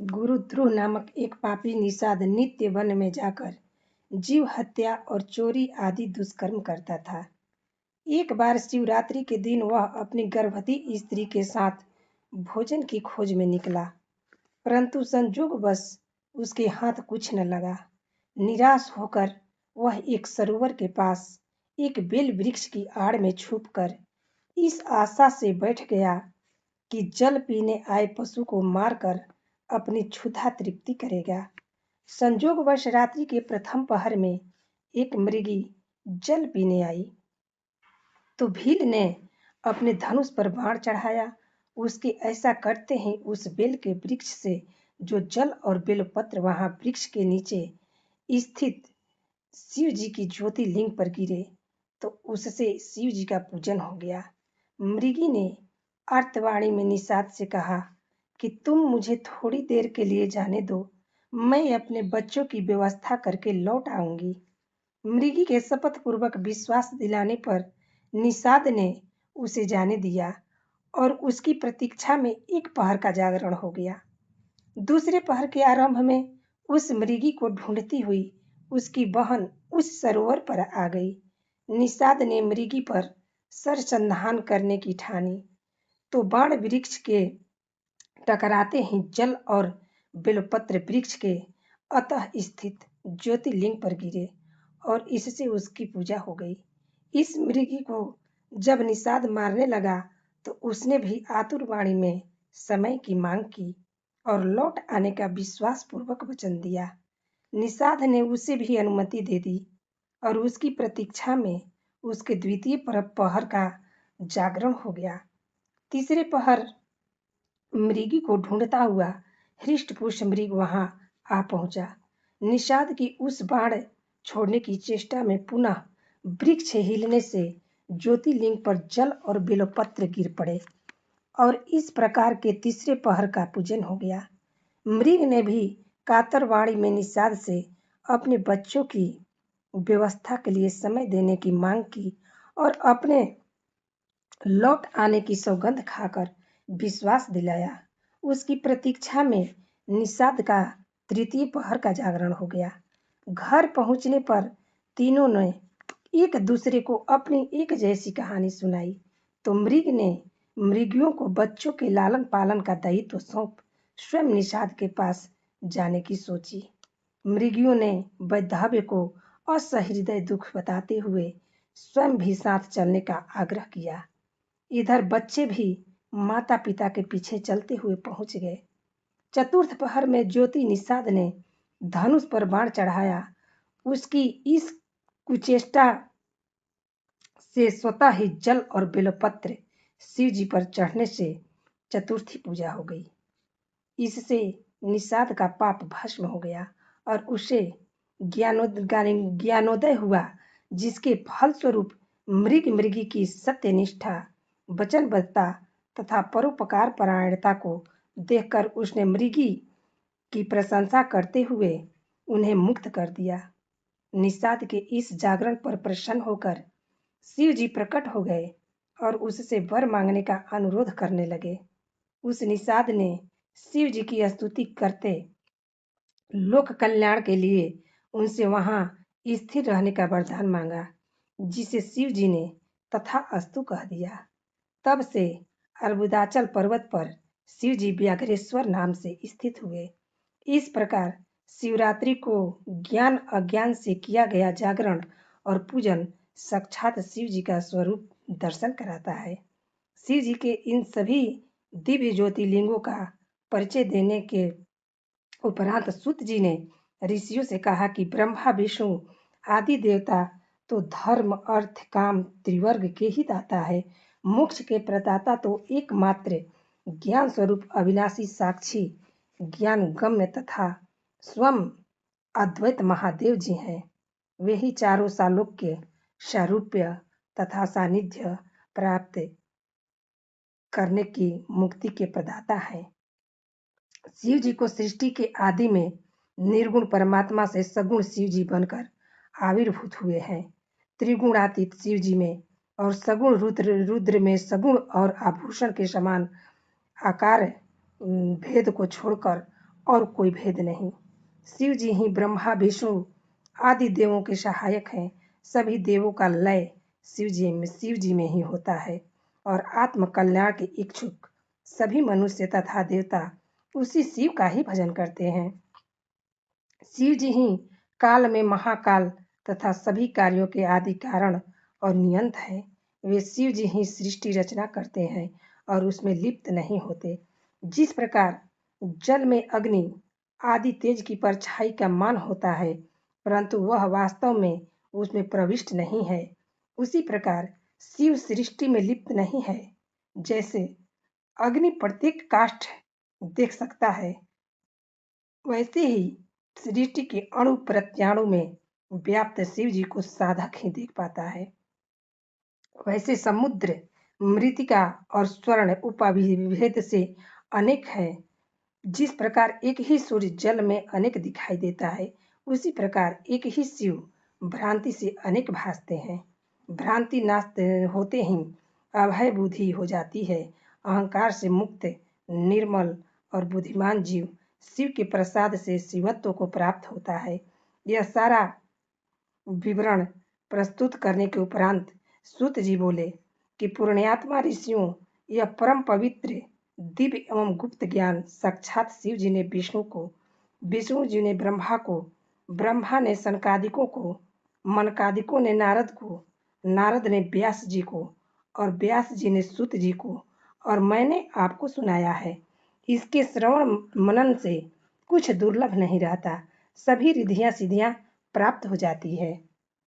गुरुद्रोह नामक एक पापी निषाद नित्य वन में जाकर जीव हत्या और चोरी आदि दुष्कर्म करता था। एक बार शिवरात्रि के दिन वह अपनी गर्भवती स्त्री के साथ भोजन की खोज में निकला, परंतु संजोगवश उसके हाथ कुछ न लगा। निराश होकर वह एक सरोवर के पास एक बेल वृक्ष की आड़ में छुपकर इस आशा से बैठ गया कि जल पीने आए पशु को मारकर अपनी क्षुधा तृप्ति करेगा। संजोगवश रात्रि के प्रथम पहर में एक मृगी जल पीने आई तो भील ने अपने धनुष पर बाण चढ़ाया। उसके ऐसा करते ही उस बेल के वृक्ष से जो जल और बेलपत्र वहां वृक्ष के नीचे स्थित शिव जी की ज्योतिर्लिंग पर गिरे तो उससे शिव जी का पूजन हो गया। मृगी ने आर्तवाणी में निषाद से कहा कि तुम मुझे थोड़ी देर के लिए जाने दो, मैं अपने बच्चों की व्यवस्था करके लौट आऊंगी। मृगी के शपथ पूर्वक विश्वास दिलाने पर निषाद ने उसे जाने दिया और उसकी प्रतीक्षा में एक पहर का जागरण हो गया। दूसरे पहर के आरंभ में उस मृगी को ढूंढती हुई उसकी बहन उस सरोवर पर आ गई। निषाद ने मृगी पर सरसंधान करने की ठानी तो बाण वृक्ष के टकराते ही जल और बेलपत्र वृक्ष के अतः स्थित ज्योतिर्लिंग पर गिरे और इससे उसकी पूजा हो गई। इस मृगी को जब निषाद मारने लगा तो उसने भी आतुर वाणी में समय की मांग की और लौट आने का विश्वास पूर्वक वचन दिया। निषाद ने उसे भी अनुमति दे दी और उसकी प्रतीक्षा में उसके द्वितीय पहर का जागरण हो गया। तीसरे पहर मृगी को ढूंढता हुआ हृष्टपुष्ट मृग वहां आ पहुंचा। निषाद की उस बाण छोड़ने की चेष्टा में पुनः वृक्ष हिलने से ज्योतिर्लिंग पर जल और बेलपत्र गिर पड़े और इस प्रकार के तीसरे पहर का पूजन हो गया। मृग ने भी कातर वाणी में निषाद से अपने बच्चों की व्यवस्था के लिए समय देने की मांग की और अपने लौट आने की सौगंध खाकर विश्वास दिलाया। उसकी प्रतीक्षा में निषाद का तृतीय पहर का जागरण हो गया। घर पहुंचने पर तीनों ने एक दूसरे को अपनी एक जैसी कहानी सुनाई तो मृग ने मृगियों को बच्चों के लालन पालन का दायित्व सौंप स्वयं निषाद के पास जाने की सोची। मृगियों ने वैधव्य को असहृदय दुख बताते हुए स्वयं भी साथ चलने का आग्रह किया। इधर बच्चे भी माता पिता के पीछे चलते हुए पहुंच गए। चतुर्थ पहर में ज्योति निषाद ने धनुष पर बाण चढ़ाया। उसकी इस कुचेष्टा से स्वतः ही जल और बेलपत्र शिव जी पर चढ़ने से चतुर्थी पूजा हो गई। इससे निषाद का पाप भस्म हो गया और उसे ज्ञानोदय हुआ, जिसके फलस्वरूप मृगी की सत्यनिष्ठा, वचनबद्धता तथा परोपकार परायणता को देखकर उसने मृगी की प्रशंसा करते हुए उन्हें मुक्त कर दिया। निषाद के इस जागरण पर प्रसन्न होकर शिव जी प्रकट हो गए और उससे वर मांगने का अनुरोध करने लगे। उस निषाद ने शिव जी की स्तुति करते लोक कल्याण के लिए उनसे वहां स्थिर रहने का वरदान मांगा, जिसे शिव जी ने तथास्तु कह दिया। तब से अर्बुदाचल पर्वत पर शिव जी व्याघ्रेश्वर नाम से स्थित हुए। इस प्रकार शिवरात्रि को ज्ञान अज्ञान से किया गया जागरण और पूजन साक्षात शिव जी का स्वरूप दर्शन कराता है। शिव जी के इन सभी दिव्य ज्योतिर्लिंगों का परिचय देने के उपरांत सूत जी ने ऋषियों से कहा कि ब्रह्मा विष्णु आदि देवता तो धर्म अर्थ काम त्रिवर्ग के ही दाता है। मोक्ष के प्रदाता तो एकमात्र ज्ञान स्वरूप अविनाशी साक्षी ज्ञान गम्य तथा स्वयं अद्वैत महादेव जी हैं। वे ही चारों सालोक्य सारूप्य तथा सानिध्य प्राप्त करने की मुक्ति के प्रदाता हैं। शिव जी को सृष्टि के आदि में निर्गुण परमात्मा से सगुण शिव जी बनकर आविर्भूत हुए हैं। त्रिगुणातीत शिव जी में और सगुण रुद्र में सगुण और आभूषण के समान आकार भेद को छोड़कर और कोई भेद नहीं। शिव जी ही ब्रह्मा विष्णु आदि देवों के सहायक हैं। सभी देवों का लय शिव जी में ही होता है और आत्म कल्याण के इच्छुक सभी मनुष्य तथा देवता उसी शिव का ही भजन करते हैं। शिव जी ही काल में महाकाल तथा सभी कार्यों के आदि कारण और नियंता है। वे शिव जी ही सृष्टि रचना करते हैं और उसमें लिप्त नहीं होते। जिस प्रकार जल में अग्नि आदि तेज की परछाई का मान होता है परंतु वह वास्तव में उसमें प्रविष्ट नहीं है, उसी प्रकार शिव सृष्टि में लिप्त नहीं है। जैसे अग्नि प्रत्येक काष्ठ देख सकता है, वैसे ही सृष्टि के अणु प्रत्याणु में व्याप्त शिव जी को साधक ही देख पाता है। वैसे समुद्र, मृतिका और स्वर्ण उपाभिभेद से अनेक है। जिस प्रकार एक ही सूर्य जल में अनेक दिखाई देता है, उसी प्रकार एक ही शिव भ्रांति से अनेक भासते हैं। भ्रांति नाश होते ही अभय बुद्धि हो जाती है। अहंकार से मुक्त निर्मल और बुद्धिमान जीव शिव के प्रसाद से शिवत्व को प्राप्त होता है। यह सारा विवरण प्रस्तुत करने के उपरांत सूत जी बोले कि पुण्यात्मा ऋषियों, यह परम पवित्र दिव्य एवं गुप्त ज्ञान साक्षात शिव जी ने विष्णु को, विष्णु जी ने ब्रह्मा को, ब्रह्मा ने सनकादिकों को, मनकादिकों ने नारद को, नारद ने व्यास जी को और व्यास जी ने सूत जी को और मैंने आपको सुनाया है। इसके श्रवण मनन से कुछ दुर्लभ नहीं रहता, सभी रिद्धियां सिद्धियां प्राप्त हो जाती है।